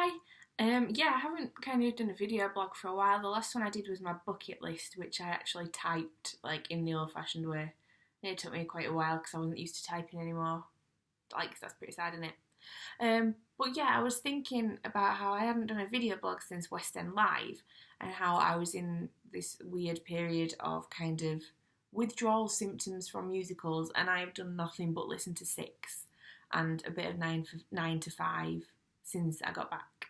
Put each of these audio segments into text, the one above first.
Hi. Yeah, I haven't kind of done a video blog for a while. The last one I did was my bucket list, which I actually typed like in the old-fashioned way. And it took me quite a while because I wasn't used to typing anymore. Like, 'cause that's pretty sad, isn't it? But yeah, I was thinking about how I hadn't done a video blog since West End Live, and how I was in this weird period of kind of withdrawal symptoms from musicals, and I have done nothing but listen to Six and a bit of Nine to Five since I got back.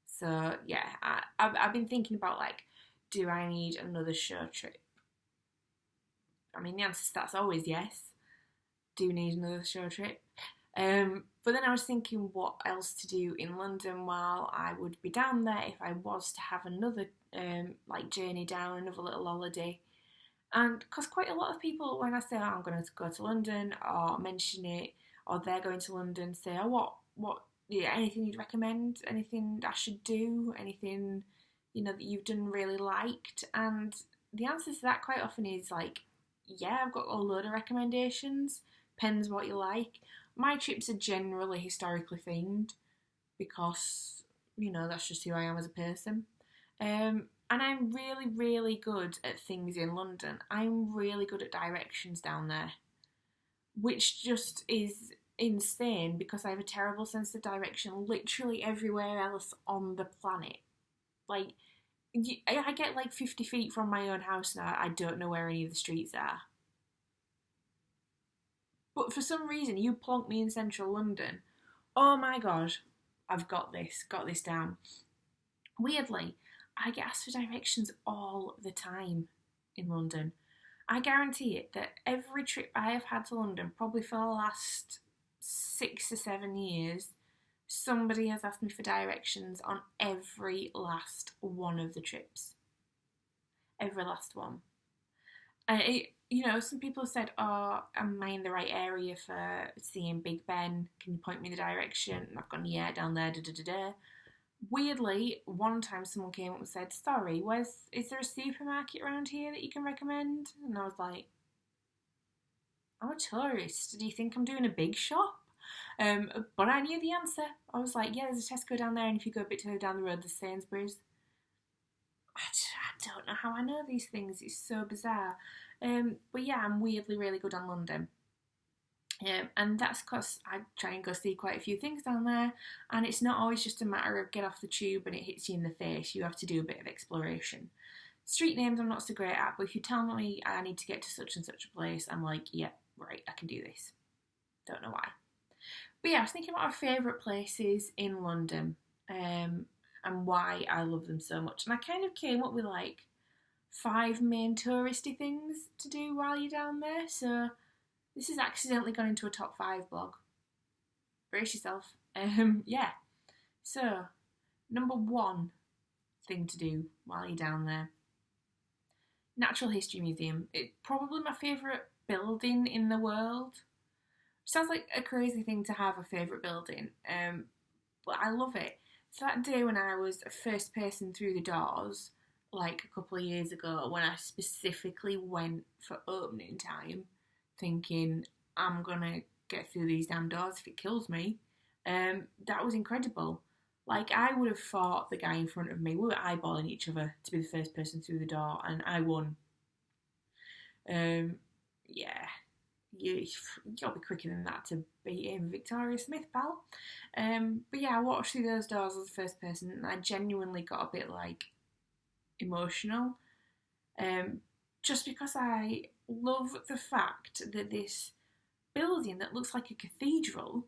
So yeah, I've been thinking about like, do I need another show trip? I mean, the answer to that's always yes. Do need another show trip. But then I was thinking what else to do in London while I would be down there if I was to have another like journey down, another little holiday. And because quite a lot of people, when I say, oh, I'm going to go to London, or mention it, or they're going to London, say, oh, yeah, anything you'd recommend, anything I should do, anything, that you've done really liked. And the answer to that quite often is like, yeah, I've got a load of recommendations, depends what you like. My trips are generally historically themed because, that's just who I am as a person. And I'm really, really good at things in London. I'm really good at directions down there, which just is insane because I have a terrible sense of direction literally everywhere else on the planet. Like, I get like 50 feet from my own house now, I don't know where any of the streets are. But for some reason, you plonk me in central London. Oh my god, I've got this down. Weirdly, I get asked for directions all the time in London. I guarantee it that every trip I have had to London, probably for the last 6 or 7 years, somebody has asked me for directions on every last one of the trips. Every last one. And some people have said, oh, am I in the right area for seeing Big Ben? Can you point me in the direction? And I've gone, yeah, down there, da da da da. Weirdly, one time someone came up and said, sorry, is there a supermarket around here that you can recommend? And I was like, I'm a tourist. Do you think I'm doing a big shop? But I knew the answer. I was like, yeah, there's a Tesco down there, and if you go a bit further down the road, there's Sainsbury's. I don't know how I know these things. It's so bizarre. But yeah, I'm weirdly really good on London. And that's because I try and go see quite a few things down there, and it's not always just a matter of get off the tube and it hits you in the face. You have to do a bit of exploration. Street names I'm not so great at, but if you tell me I need to get to such and such a place, I'm like, yeah, right, I can do this. Don't know why. But yeah, I was thinking about our favourite places in London, and why I love them so much. And I kind of came up with like 5 main touristy things to do while you're down there. So this has accidentally gone into a top 5 blog. Brace yourself. Yeah. So, number 1 thing to do while you're down there. Natural History Museum. It's probably my favourite building in the world. Sounds like a crazy thing to have a favourite building, but I love it. So that day when I was a first person through the doors, like a couple of years ago, when I specifically went for opening time, thinking I'm gonna get through these damn doors if it kills me, that was incredible. Like, I would have fought the guy in front of me. We were eyeballing each other to be the first person through the door, and I won. Yeah, you'll be quicker than that to beat him, Victoria Smith, pal. But yeah, I walked through those doors as the first person, and I genuinely got a bit like emotional. Just because I love the fact that this building that looks like a cathedral,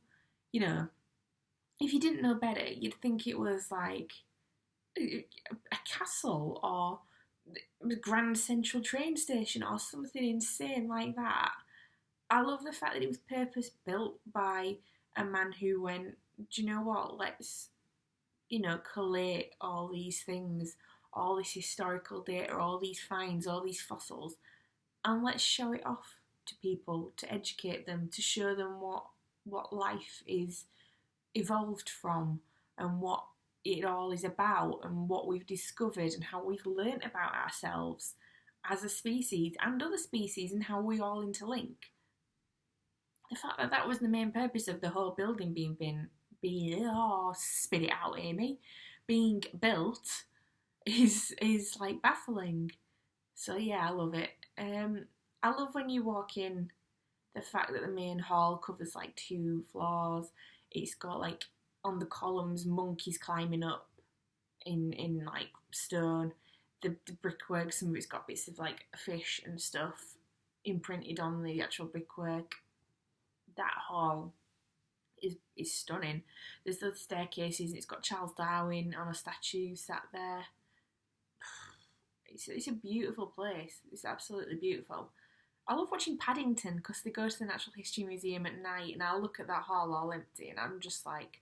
if you didn't know better, you'd think it was like a castle or the Grand Central train station or something insane like that. I love the fact that it was purpose built by a man who went, do you know what, let's, collate all these things, all this historical data, all these finds, all these fossils, and let's show it off to people, to educate them, to show them what life is evolved from, and what it all is about, and what we've discovered, and how we've learnt about ourselves as a species and other species, and how we all interlink. The fact that that was the main purpose of the whole building being spit it out, Amy. Being built is like baffling. So yeah, I love it. I love when you walk in, the fact that the main hall covers like 2 floors. It's got like on the columns monkeys climbing up in like stone. The brickwork, some of it's got bits of like fish and stuff imprinted on the actual brickwork. That hall is stunning. There's the staircases. It's got Charles Darwin on a statue sat there. It's a beautiful place. It's absolutely beautiful. I love watching Paddington because they go to the Natural History Museum at night, and I'll look at that hall all empty, and I'm just like,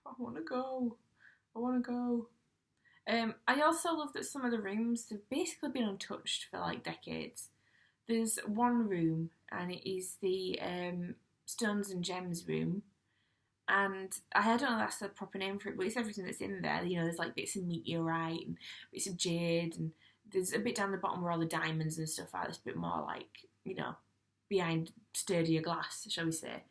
I want to go. I want to go. I also love that some of the rooms have basically been untouched for like decades. There's one room, and it is the Stones and Gems room. And I don't know if that's the proper name for it, but it's everything that's in there. You know, there's like bits of meteorite and bits of jade, and there's a bit down the bottom where all the diamonds and stuff are. It's a bit more like, you know, behind sturdier glass, shall we say.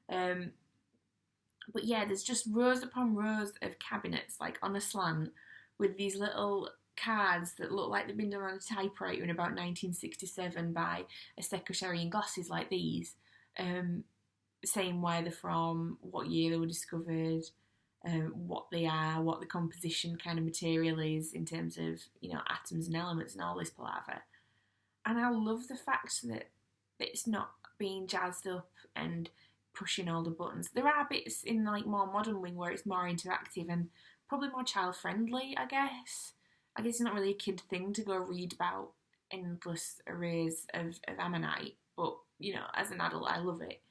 But yeah, there's just rows upon rows of cabinets, like on a slant, with these little cards that look like they've been done on a typewriter in about 1967 by a secretary in glasses like these, saying where they're from, what year they were discovered, what they are, what the composition kind of material is in terms of, you know, atoms and elements and all this palaver. And I love the fact that it's not being jazzed up and pushing all the buttons. There are bits in like more modern wing where it's more interactive and probably more child friendly, I guess. I guess it's not really a kid thing to go read about endless arrays of ammonite, but you know, as an adult, I love it.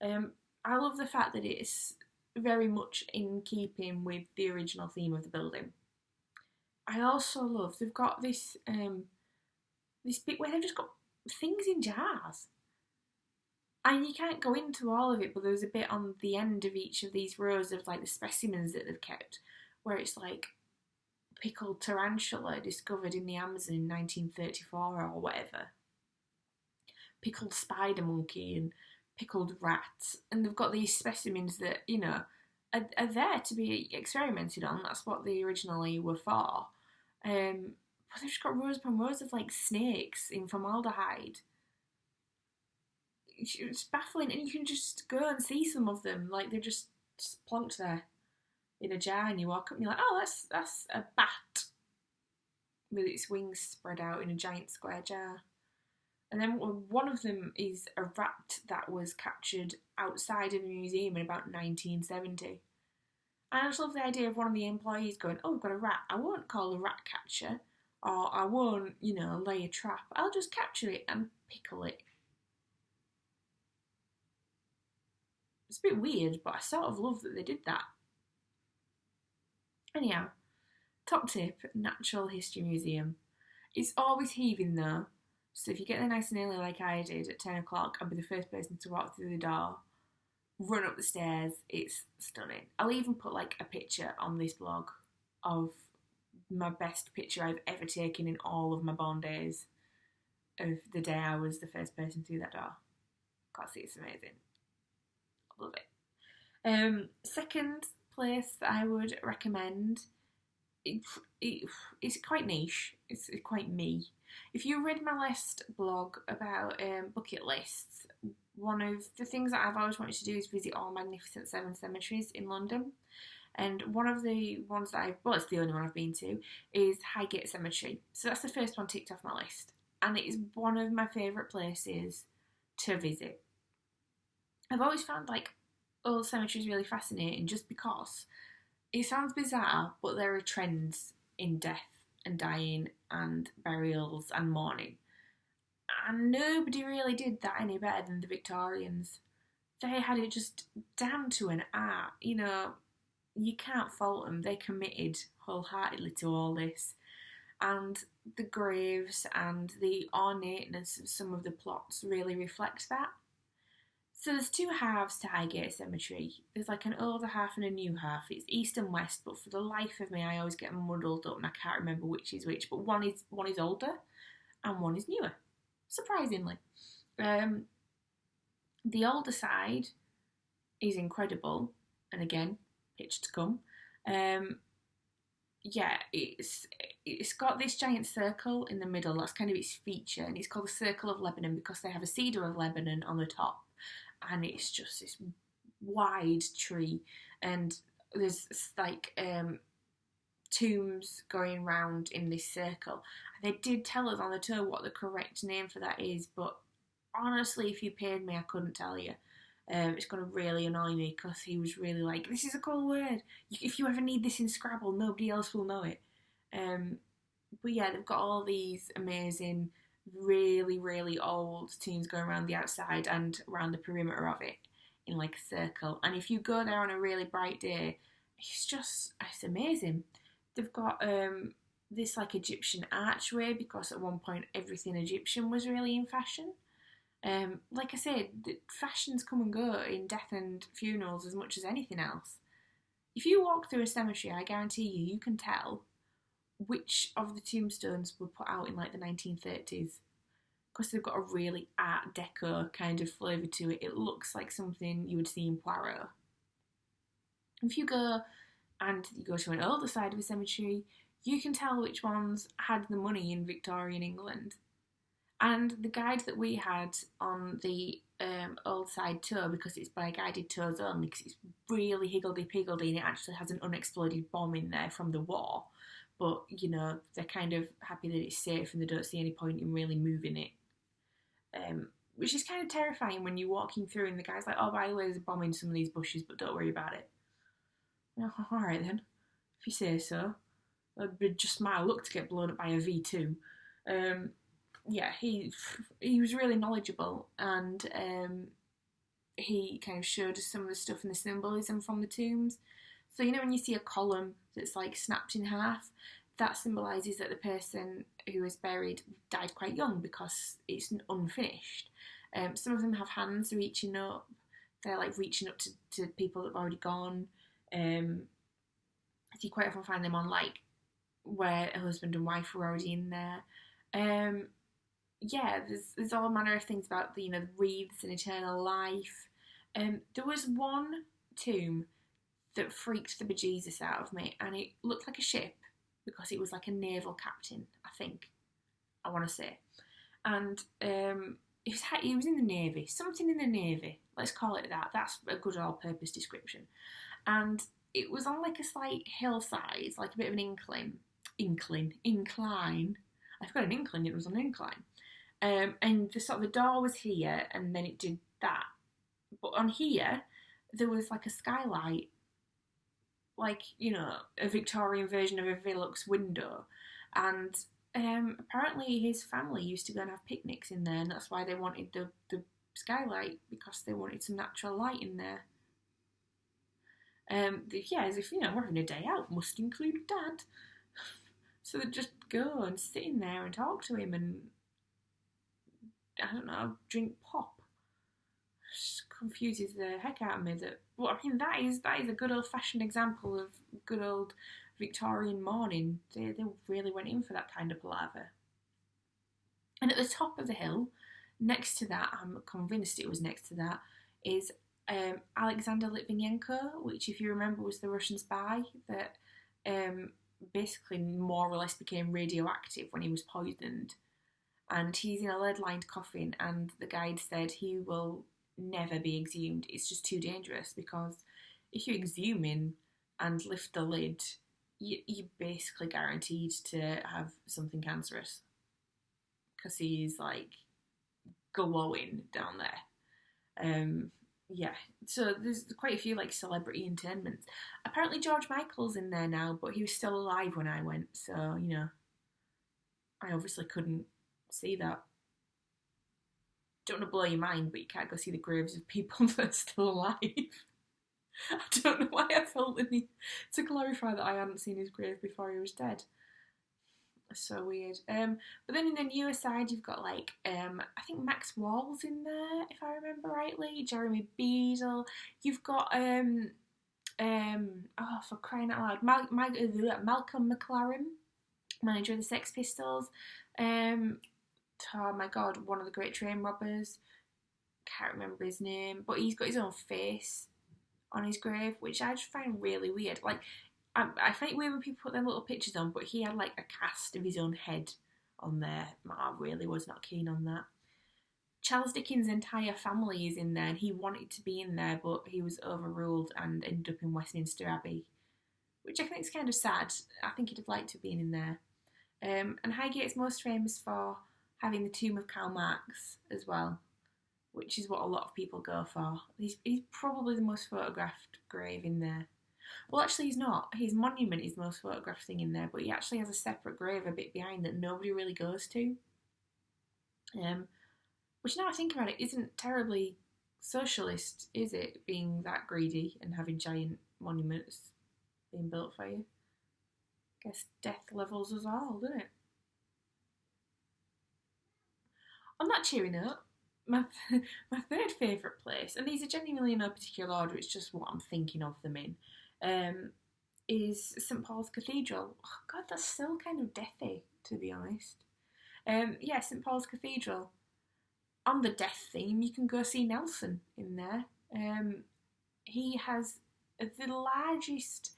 I love the fact that it's very much in keeping with the original theme of the building. I also love they've got this this bit where they've just got things in jars. And you can't go into all of it, but there's a bit on the end of each of these rows of like the specimens that they've kept, where it's like pickled tarantula discovered in the Amazon in 1934 or whatever, pickled spider monkey and pickled rats, and they've got these specimens that, you know, are there to be experimented on. That's what they originally were for. But they've just got rows upon rows of like snakes in formaldehyde. It's baffling, and you can just go and see some of them, like they're just plonked there in a jar, and you walk up and you're like, oh, that's a bat with its wings spread out in a giant square jar. And then one of them is a rat that was captured outside of a museum in about 1970. And I just love the idea of one of the employees going, oh, we've got a rat. I won't call a rat catcher, or I won't, you know, lay a trap. I'll just capture it and pickle it. It's a bit weird, but I sort of love that they did that. Anyhow, top tip, Natural History Museum. It's always heaving though, so if you get there nice and early like I did at 10 o'clock, I'll be the first person to walk through the door, run up the stairs. It's stunning. I'll even put like a picture on this blog of my best picture I've ever taken in all of my born days of the day I was the first person through that door. Because it's amazing. I love it. Second place that I would recommend, it's quite niche. It's quite me. If you read my last blog about bucket lists, one of the things that I've always wanted to do is visit all Magnificent Seven cemeteries in London. And one of the ones that it's the only one I've been to, is Highgate Cemetery. So that's the first one ticked off my list. And it is one of my favourite places to visit. I've always found like old cemeteries really fascinating just because it sounds bizarre, but there are trends in death and dying and burials and mourning. And nobody really did that any better than the Victorians. They had it just down to an art. You know, you can't fault them. They committed wholeheartedly to all this. And the graves and the ornateness of some of the plots really reflect that. So there's two halves to Highgate Cemetery. There's like an older half and a new half. It's east and west, but for the life of me, I always get muddled up and I can't remember which is which. But one is older and one is newer, surprisingly. The older side is incredible, and again, pitch to come. Um, yeah, it's got this giant circle in the middle. That's kind of its feature, and it's called the Circle of Lebanon because they have a cedar of Lebanon on the top, and it's just this wide tree, and there's like tombs going round in this circle. They did tell us on the tour what the correct name for that is, but honestly, if you paid me, I couldn't tell you. It's going to really annoy me because he was really like, this is a cool word. If you ever need this in Scrabble, nobody else will know it. But yeah, they've got all these amazing, really, really old tombs going around the outside and around the perimeter of it in like a circle. And if you go there on a really bright day, it's amazing. They've got this like Egyptian archway because at one point everything Egyptian was really in fashion. Like I said, fashions come and go in death and funerals as much as anything else. If you walk through a cemetery, I guarantee you can tell which of the tombstones were put out in like the 1930s because they've got a really Art Deco kind of flavour to it. It looks like something you would see in Poirot. If you go to an older side of a cemetery, you can tell which ones had the money in Victorian England. And the guide that we had on the old side tour, because it's by guided tours only, because it's really higgledy-piggledy and it actually has an unexploded bomb in there from the war, but, you know, they're kind of happy that it's safe and they don't see any point in really moving it. Which is kind of terrifying when you're walking through and the guy's like, oh, by the way, there's a bomb in some of these bushes, but don't worry about it. Oh, all right then, if you say so. I'd just my luck to get blown up by a V2. Yeah, he was really knowledgeable, and he kind of showed us some of the stuff and the symbolism from the tombs. So, you know, when you see a column that's like snapped in half, that symbolises that the person who was buried died quite young because it's unfinished. Some of them have hands reaching up. They're like reaching up to people that have already gone. So you quite often find them on like where a husband and wife were already in there. Yeah, there's all manner of things about the wreaths and eternal life. There was one tomb that freaked the bejesus out of me, and it looked like a ship because it was like a naval captain, I think. I want to say, and he was in the navy, something in the navy. Let's call it that. That's a good all-purpose description. And it was on like a slight hillside, like a bit of an incline. I forgot an incline. It was on an incline. And the door was here, and then it did that. But on here, there was like a skylight, like, a Victorian version of a Velux window. And apparently his family used to go and have picnics in there, and that's why they wanted the skylight, because they wanted some natural light in there. Yeah, as if, we're having a day out, must include Dad. So they'd just go and sit in there and talk to him and, I don't know, drink pop. It just confuses the heck out of me. That is a good old-fashioned example of good old Victorian mourning. They really went in for that kind of palaver. And at the top of the hill, next to that, I'm convinced it was next to that, is Alexander Litvinenko, which, if you remember, was the Russian spy that basically more or less became radioactive when he was poisoned. And he's in a lead-lined coffin, and the guide said he will never be exhumed. It's just too dangerous, because if you exhume him and lift the lid, you're basically guaranteed to have something cancerous, because he's like glowing down there. Yeah, so there's quite a few like celebrity internments. Apparently George Michael's in there now, but he was still alive when I went, so I obviously couldn't see that. Don't want to blow your mind, but you can't go see the graves of people that are still alive. I don't know why I felt the need to clarify that I hadn't seen his grave before he was dead. So weird. But then in the newer side, you've got like I think Max Wall's in there, if I remember rightly. Jeremy Beadle. You've got for crying out loud, Malcolm McLaren, manager of the Sex Pistols. Oh my god, one of the great train robbers. Can't remember his name, but he's got his own face. on his grave, which I just find really weird. Like, I find it weird when people put their little pictures on, but he had like a cast of his own head on there. I really was not keen on that. Charles Dickens' entire family is in there, and he wanted to be in there, but he was overruled and ended up in Westminster Abbey, which I think is kind of sad. I think he'd have liked to have been in there. And Highgate's most famous for having the tomb of Karl Marx as well, which is what a lot of people go for. He's probably the most photographed grave in there. Well, actually, he's not. His monument is the most photographed thing in there, but he actually has a separate grave a bit behind that nobody really goes to. Which, now I think about it, isn't terribly socialist, is it? Being that greedy and having giant monuments being built for you. I guess death levels us all, doesn't it? On that cheery note, my third favourite place, and these are genuinely in no particular order, it's just what I'm thinking of them in, is St Paul's Cathedral. Oh God, that's still kind of deathy, to be honest. Yeah, St Paul's Cathedral. On the death theme, you can go see Nelson in there. He has the largest,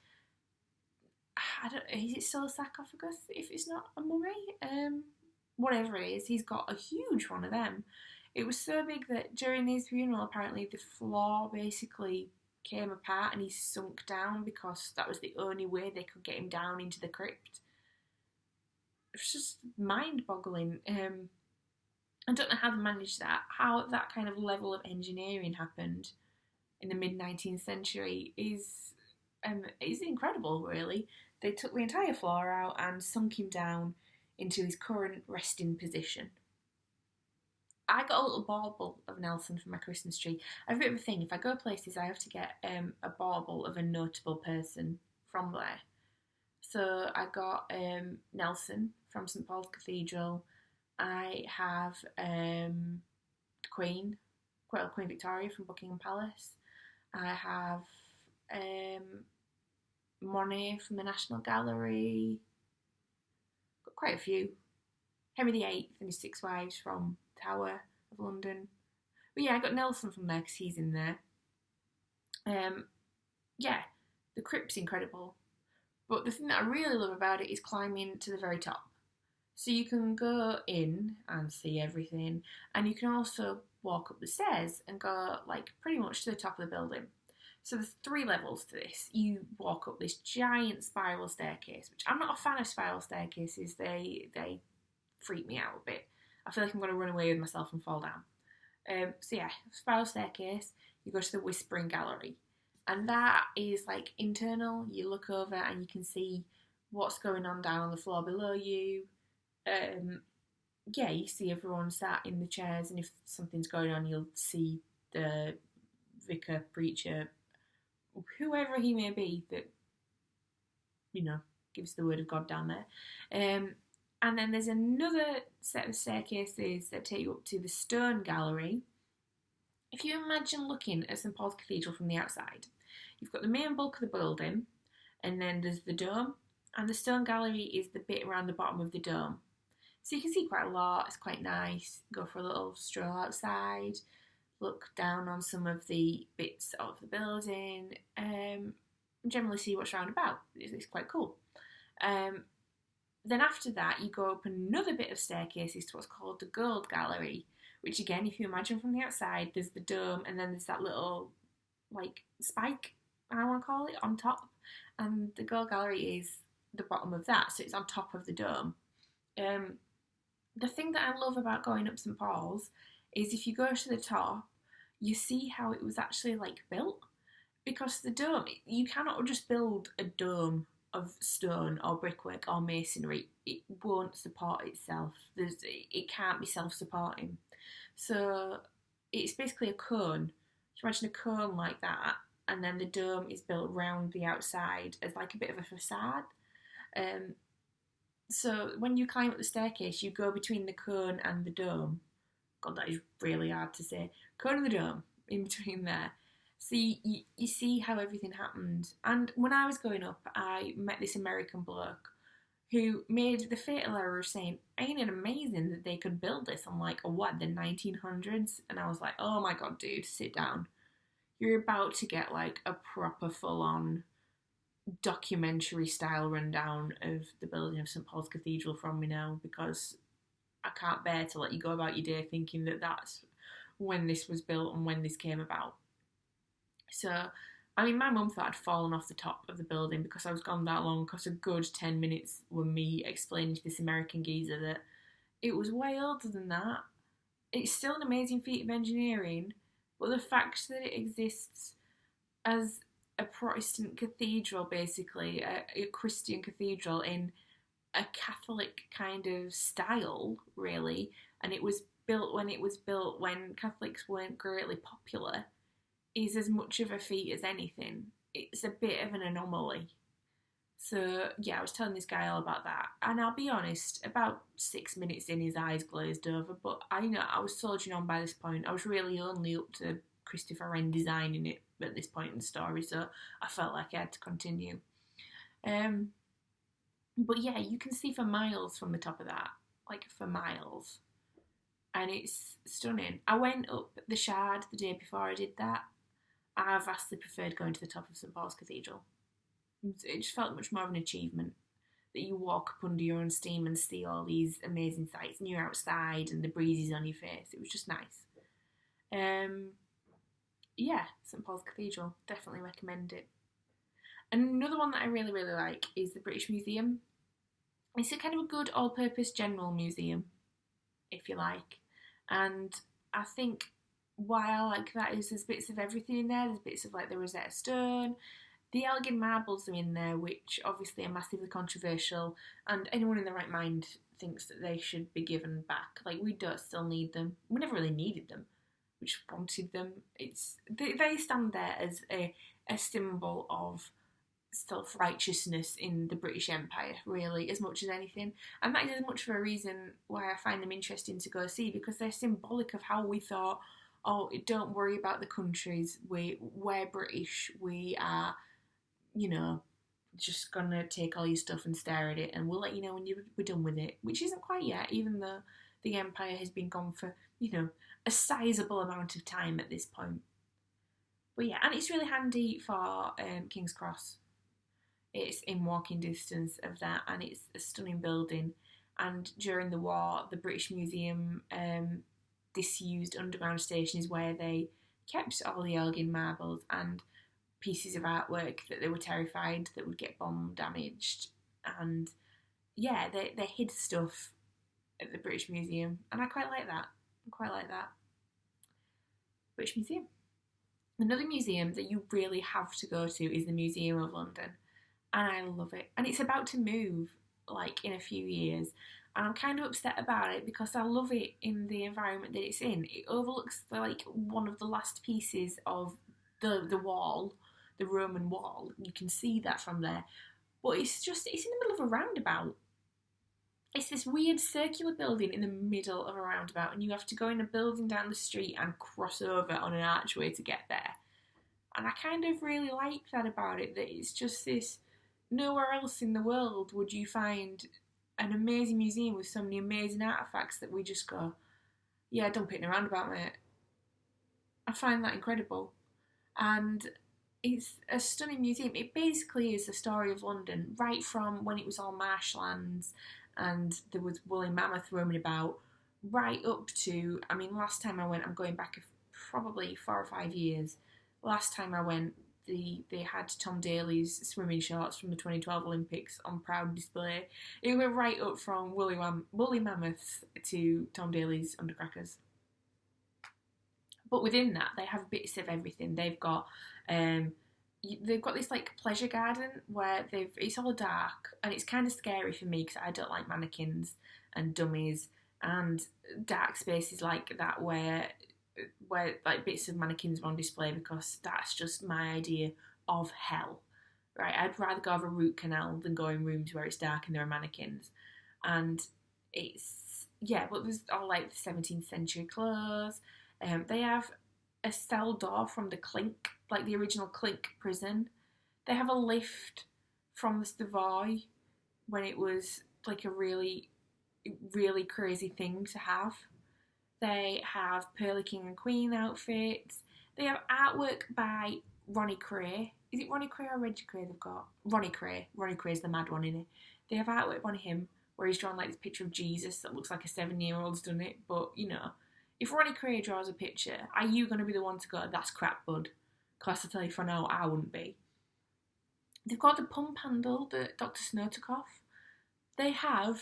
is it still a sarcophagus if it's not a mummy? Whatever it is, he's got a huge one of them. It was so big that during his funeral, apparently the floor basically came apart and he sunk down because that was the only way they could get him down into the crypt. It's just mind-boggling. I don't know how they managed that. How that kind of level of engineering happened in the mid-19th century is incredible, really. They took the entire floor out and sunk him down into his current resting position. I got a little bauble of Nelson for my Christmas tree. I have a bit of a thing. If I go places, I have to get a bauble of a notable person from there. So I got Nelson from St Paul's Cathedral. I have Queen Victoria from Buckingham Palace. I have Monet from the National Gallery. Got quite a few. Henry VIII and his 6 wives from Tower of London. But yeah, I got Nelson from there because he's in there. Yeah, the crypt's incredible. But the thing that I really love about it is climbing to the very top. So you can go in and see everything, and you can also walk up the stairs and go like pretty much to the top of the building. So there's 3 levels to this. You walk up this giant spiral staircase, which I'm not a fan of spiral staircases. They freak me out a bit. I feel like I'm going to run away with myself and fall down. So yeah, spiral staircase. You go to the Whispering Gallery, and that is like internal. You look over and you can see what's going on down on the floor below you. Yeah, you see everyone sat in the chairs, and if something's going on, you'll see the vicar, preacher, whoever he may be that, gives the word of God down there. And then there's another set of staircases that take you up to the Stone Gallery. If you imagine looking at St Paul's Cathedral from the outside, you've got the main bulk of the building, and then there's the dome, and the Stone Gallery is the bit around the bottom of the dome. So you can see quite a lot. It's quite nice. Go for a little stroll outside, look down on some of the bits of the building, and generally see what's around about. It's quite cool. Then after that, you go up another bit of staircases to what's called the Gold Gallery, which again, if you imagine from the outside, there's the dome, and then there's that little, like, spike, I want to call it, on top. And the Gold Gallery is the bottom of that, so it's on top of the dome. The thing that I love about going up St Paul's is if you go to the top, you see how it was actually like built, because the dome, you cannot just build a dome of stone or brickwork or masonry. It won't support itself. It can't be self-supporting. So it's basically a cone. You imagine a cone like that, and then the dome is built around the outside as like a bit of a facade. So when you climb up the staircase, you go between the cone and the dome. God, that is really hard to say. Cone and the dome, in between there. So you see how everything happened. And when I was growing up, I met this American bloke who made the fatal error of saying, ain't it amazing that they could build this on like, the 1900s? And I was like, oh my God, dude, sit down. you're about to get like a proper full on documentary style rundown of the building of St Paul's Cathedral from me now, because I can't bear to let you go about your day thinking that that's when this was built and when this came about. So, I mean, my mum thought I'd fallen off the top of the building because I was gone that long, because a good 10 minutes were me explaining to this American geezer that it was way older than that. It's still an amazing feat of engineering, but the fact that it exists as a Protestant cathedral, basically, a Christian cathedral in a Catholic kind of style, really, and it was built when Catholics weren't greatly popular, is as much of a feat as anything. It's a bit of an anomaly. So, yeah, I was telling this guy all about that. And I'll be honest, about 6 minutes in, his eyes glazed over. But I was soldiering on by this point. I was really only up to Christopher Wren designing it at this point in the story. So I felt like I had to continue. But yeah, you can see for miles from the top of that. Like, for miles. And it's stunning. I went up the Shard the day before I did that. I vastly preferred going to the top of St Paul's Cathedral. It just felt much more of an achievement that you walk up under your own steam and see all these amazing sights, and you're outside and the breeze is on your face. It was just nice. Yeah, St Paul's Cathedral, definitely recommend it. And another one that I really, really like is the British Museum. It's a kind of a good all-purpose general museum, if you like. And I think why I like that is there's bits of everything in there. There's bits of like the Rosetta Stone. The Elgin marbles are in there, which obviously are massively controversial, and anyone in their right mind thinks that they should be given back. Like, we don't still need them. We never really needed them. We just wanted them. They stand there as a symbol of self-righteousness in the British Empire, really, as much as anything. And that is as much for a reason why I find them interesting to go see, because they're symbolic of how we thought, oh, don't worry about the countries, we're British, we are, just gonna take all your stuff and stare at it, and we'll let you know when we're done with it, which isn't quite yet, even though the Empire has been gone for, a sizable amount of time at this point. But yeah, and it's really handy for King's Cross. It's in walking distance of that, and it's a stunning building. And during the war, the British Museum disused underground station is where they kept all the Elgin marbles and pieces of artwork that they were terrified that would get bomb damaged. And yeah, they hid stuff at the British Museum, and I quite like that. British Museum. Another museum that you really have to go to is the Museum of London, and I love it. And it's about to move, like, in a few years, and I'm kind of upset about it because I love it in the environment that it's in. It overlooks like one of the last pieces of the wall, the Roman wall. You can see that from there, but it's in the middle of a roundabout. It's this weird circular building in the middle of a roundabout, and you have to go in a building down the street and cross over on an archway to get there. And I kind of really like that about it, that it's just this, nowhere else in the world would you find an amazing museum with so many amazing artefacts that we just go, yeah, dump it in a roundabout, mate. I find that incredible. And it's a stunning museum. It basically is the story of London, right from when it was all marshlands and there was woolly mammoth roaming about, right up to, I mean, last time I went, I'm going back probably 4 or 5 years. Last time I went, they had Tom Daley's swimming shorts from the 2012 Olympics on proud display. It went right up from woolly mammoths to Tom Daley's undercrackers. But within that, they have bits of everything. They've got this like pleasure garden where it's all dark, and it's kind of scary for me because I don't like mannequins and dummies and dark spaces like that where like bits of mannequins are on display, because that's just my idea of hell. Right, I'd rather go over a root canal than go in rooms where it's dark and there are mannequins. And but there's all like the 17th century clothes. They have a cell door from the Clink, like the original Clink prison. They have a lift from the Savoy when it was like a really, really crazy thing to have. They have Pearly King and Queen outfits. They have artwork by Ronnie Cray. Is it Ronnie Cray or Reggie Cray they've got? Ronnie Cray. Ronnie Cray's the mad one, isn't it? They have artwork on him where he's drawn like this picture of Jesus that looks like a 7-year-old's done it. But, you know, if Ronnie Cray draws a picture, are you going to be the one to go, that's crap, bud? Because I tell you for now, I wouldn't be. They've got the pump handle that Dr. Snow took off. They have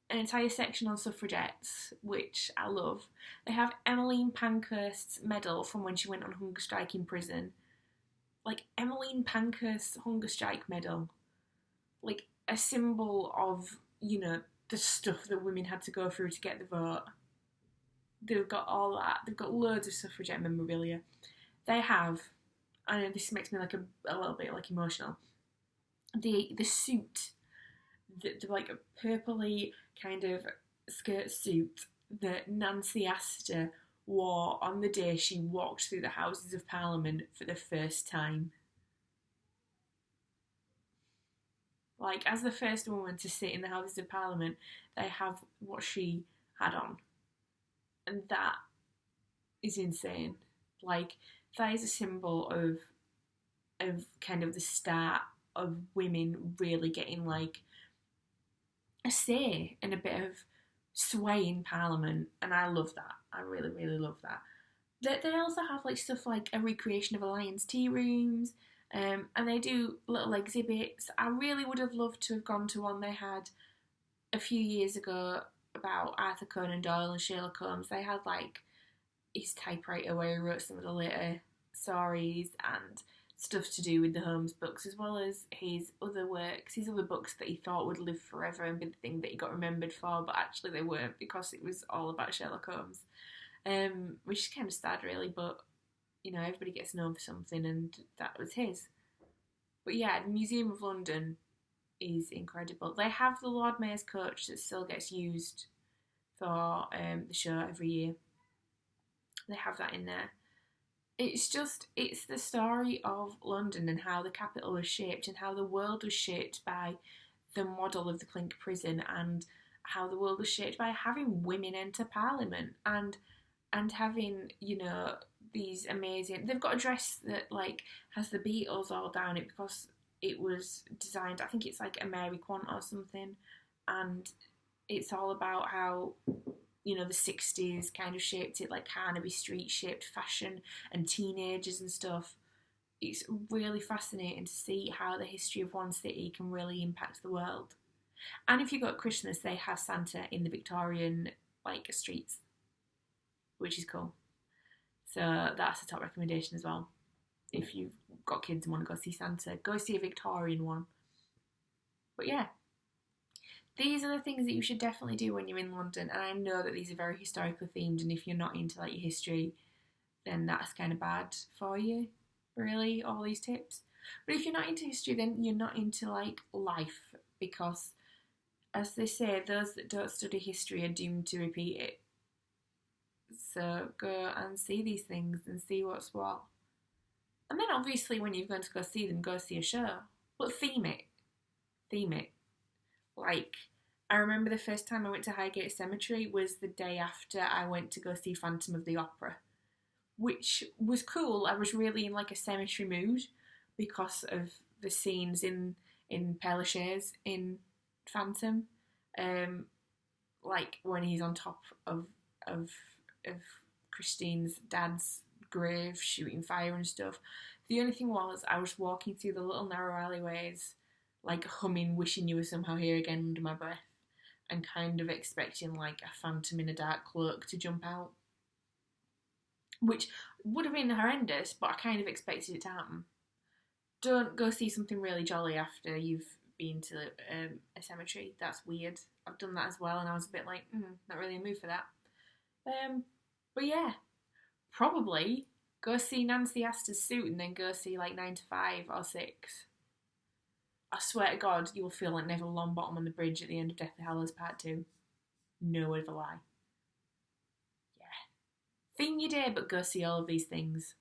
an entire section on suffragettes, which I love. They have Emmeline Pankhurst's medal from when she went on hunger strike in prison. Like, Emmeline Pankhurst's hunger strike medal. Like, a symbol of, you know, the stuff that women had to go through to get the vote. They've got all that. They've got loads of suffragette memorabilia. They have, I know this makes me like a little bit like emotional, the suit, the like a purpley kind of skirt suit that Nancy Astor wore on the day she walked through the Houses of Parliament for the first time. Like, as the first woman to sit in the Houses of Parliament, they have what she had on. And that is insane. Like, that is a symbol of kind of the start of women really getting, like, a say and a bit of sway in Parliament. And I love that. I really, really love that. They also have, like, stuff like a recreation of Alliance tea rooms, and they do little exhibits. I really would have loved to have gone to one they had a few years ago about Arthur Conan Doyle and Sherlock Holmes. They had, like, his typewriter where he wrote some of the later stories and stuff to do with the Holmes books, as well as his other works, his other books that he thought would live forever and be the thing that he got remembered for, but actually they weren't, because it was all about Sherlock Holmes. Which is kind of sad, really, but, you know, everybody gets known for something, and that was his. But yeah, the Museum of London is incredible. They have the Lord Mayor's coach that still gets used for the show every year. They have that in there. It's the story of London and how the capital was shaped and how the world was shaped by the model of the Clink prison, and how the world was shaped by having women enter Parliament and having, you know, these amazing... They've got a dress that, like, has the Beatles all down it because it was designed, I think it's like a Mary Quant or something, and it's all about how, you know, the 60s kind of shaped it, like Carnaby Street shaped fashion and teenagers and stuff. It's really fascinating to see how the history of one city can really impact the world. And if you go at Christmas, they have Santa in the Victorian, like, streets, which is cool. So that's a top recommendation as well. If you've got kids and want to go see Santa, go see a Victorian one. But yeah, these are the things that you should definitely do when you're in London. And I know that these are very historically themed, and if you're not into, like, your history, then that's kind of bad for you, really, all these tips. But if you're not into history, then you're not into, like, life, because, as they say, those that don't study history are doomed to repeat it. So go and see these things and see what's what. And then obviously when you're going to go see them, go see a show. But theme it. Theme it. Like, I remember the first time I went to Highgate Cemetery was the day after I went to go see Phantom of the Opera, which was cool. I was really in, like, a cemetery mood because of the scenes in Père Lachaise in Phantom. Like, when he's on top of Christine's dad's grave, shooting fire and stuff. The only thing was, I was walking through the little narrow alleyways, like, humming Wishing You Were Somehow Here Again under my breath, and kind of expecting, like, a phantom in a dark cloak to jump out, which would have been horrendous, but I kind of expected it to happen. Don't go see something really jolly after you've been to a cemetery. That's weird. I've done that as well, and I was a bit like, not really in the mood for that. But yeah, probably go see Nancy Astor's suit and then go see, like, 9 to 5 or 6. I swear to God, you'll feel like Neville Longbottom on the bridge at the end of Deathly Hallows Part 2. No word of a lie. Yeah. Theme your day, but go see all of these things.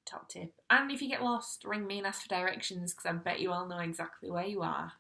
Top tip. And if you get lost, ring me and ask for directions, because I bet you all know exactly where you are.